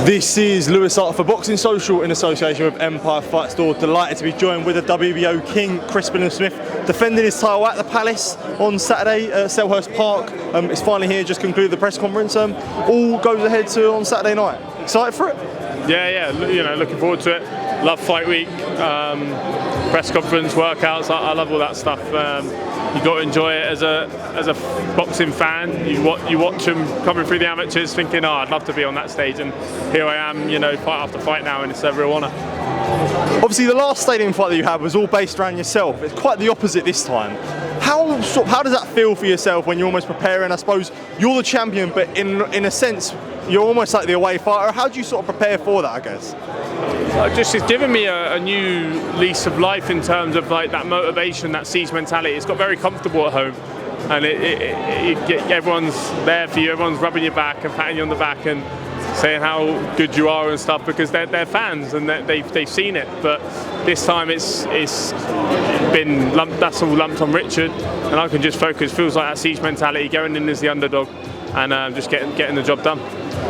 This is Lewis Hart for Boxing Social in association with Empire Fight Store. Delighted to be joined with the WBO King, Chris Billam-Smith, defending his title at the Palace on Saturday at Selhurst Park. It's finally here, just concluded the press conference. All goes ahead to on Saturday night. Excited for it? Yeah, you know, looking forward to it. Love fight week, press conference, workouts. I love all that stuff. You got to enjoy it as a boxing fan. You watch them coming through the amateurs, thinking, "Oh, I'd love to be on that stage." And here I am, you know, fight after fight now, and it's a real honour. Obviously, the last stadium fight that you had was all based around yourself. It's quite the opposite this time. How does that feel for yourself when you're almost preparing? I suppose you're the champion, but in a sense, you're almost like the away fighter. How do you sort of prepare for that, I guess? It's given me a new lease of life in terms of like that motivation, that siege mentality. It's got very comfortable at home, and everyone's there for you. Everyone's rubbing your back and patting you on the back and saying how good you are and stuff, because they're fans and they've seen it. But this time it's been that's all lumped on Richard, and I can just focus. Feels like that siege mentality, going in as the underdog, and just getting the job done.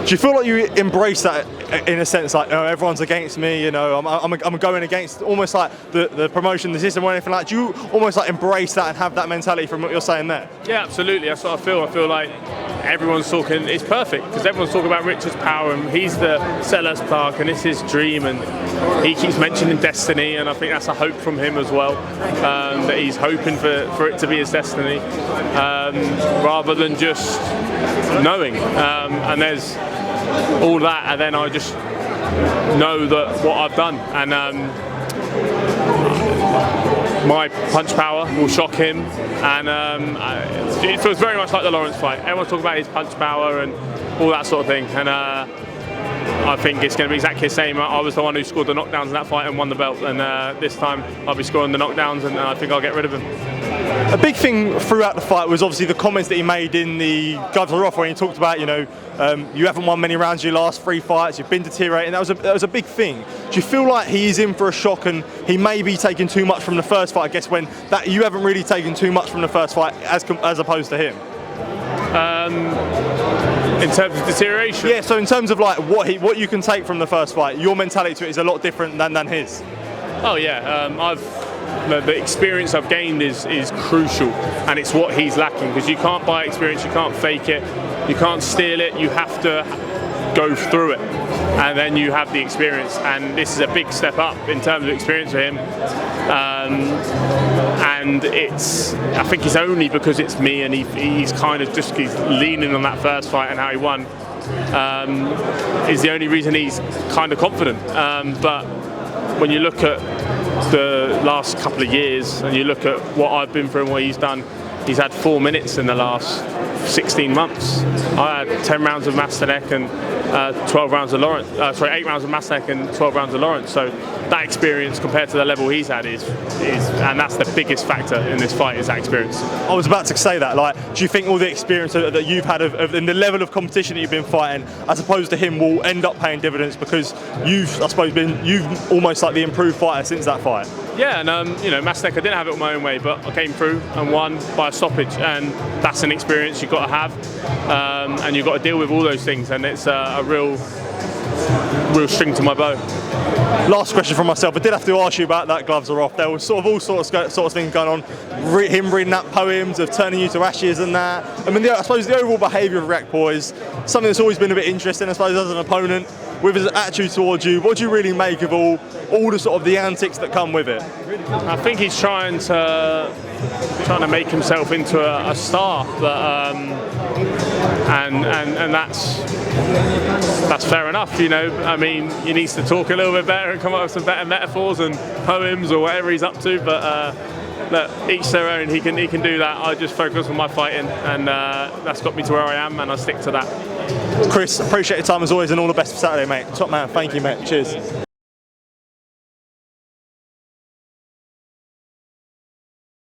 Do you feel like you embrace that in a sense, like, oh, everyone's against me, you know, I'm going against almost like the promotion, the system or anything like that? Do you almost like embrace that and have that mentality from what you're saying there? Yeah, absolutely. That's what I feel. I feel like everyone's talking, it's perfect, because everyone's talking about Richard's power, and he's the Selhurst Park, and it's his dream, and he keeps mentioning destiny, and I think that's a hope from him as well, that he's hoping for it to be his destiny, rather than just knowing. And there's all that, and then I just know that what I've done, and my punch power will shock him, and it feels very much like the Lawrence fight. Everyone's talking about his punch power and all that sort of thing, and I think it's going to be exactly the same. I was the one who scored the knockdowns in that fight and won the belt, and this time I'll be scoring the knockdowns, and I think I'll get rid of him. A big thing throughout the fight was obviously the comments that he made in the gloves are off, where he talked about, you know, you haven't won many rounds in your last 3 fights, you've been deteriorating. That was a big thing. Do you feel like he is in for a shock, and he may be taking too much from the first fight, I guess, when that you haven't really taken too much from the first fight as opposed to him? In terms of deterioration? Yeah, so in terms of like what you can take from the first fight, your mentality to it is a lot different than his. Oh yeah, the experience I've gained is crucial, and it's what he's lacking, because you can't buy experience, you can't fake it, you can't steal it, you have to go through it, and then you have the experience, and this is a big step up in terms of experience for him, and I think it's only because it's me, and he's kind of just leaning on that first fight and how he won, is the only reason he's kind of confident. But when you look at the last couple of years and you look at what I've been through and what he's done, he's had 4 minutes in the last 16 months. I had 10 rounds of Masterneck and 12 rounds of Lawrence. 8 rounds of Masterneck and 12 rounds of Lawrence. So that experience compared to the level he's had is and that's the biggest factor in this fight, is that experience. I was about to say that. Like, do you think all the experience that you've had and the level of competition that you've been fighting, as opposed to him, will end up paying dividends because you've almost like the improved fighter since that fight? Yeah, and you know, Masterneck, I didn't have it my own way, but I came through and won by a stoppage, and that's an experience you've got to have, and you've got to deal with all those things, and it's a real string to my bow. Last question from myself. I did have to ask you about that gloves are off. There was sort of all sorts of things going on. Him reading that poems of turning you to ashes and that. I mean, I suppose the overall behaviour of Riakporhe is something that's always been a bit interesting, I suppose, as an opponent, with his attitude towards you. What do you really make of all the sort of the antics that come with it? I think he's trying to make himself into a star, but and that's fair enough, you know. I mean, he needs to talk a little bit better and come up with some better metaphors and poems or whatever he's up to, but look, each their own. He can do that. I just focus on my fighting, and that's got me to where I am, and I stick to that. Chris, appreciate your time as always, and all the best for Saturday, mate. Top man, thank you, mate. Cheers.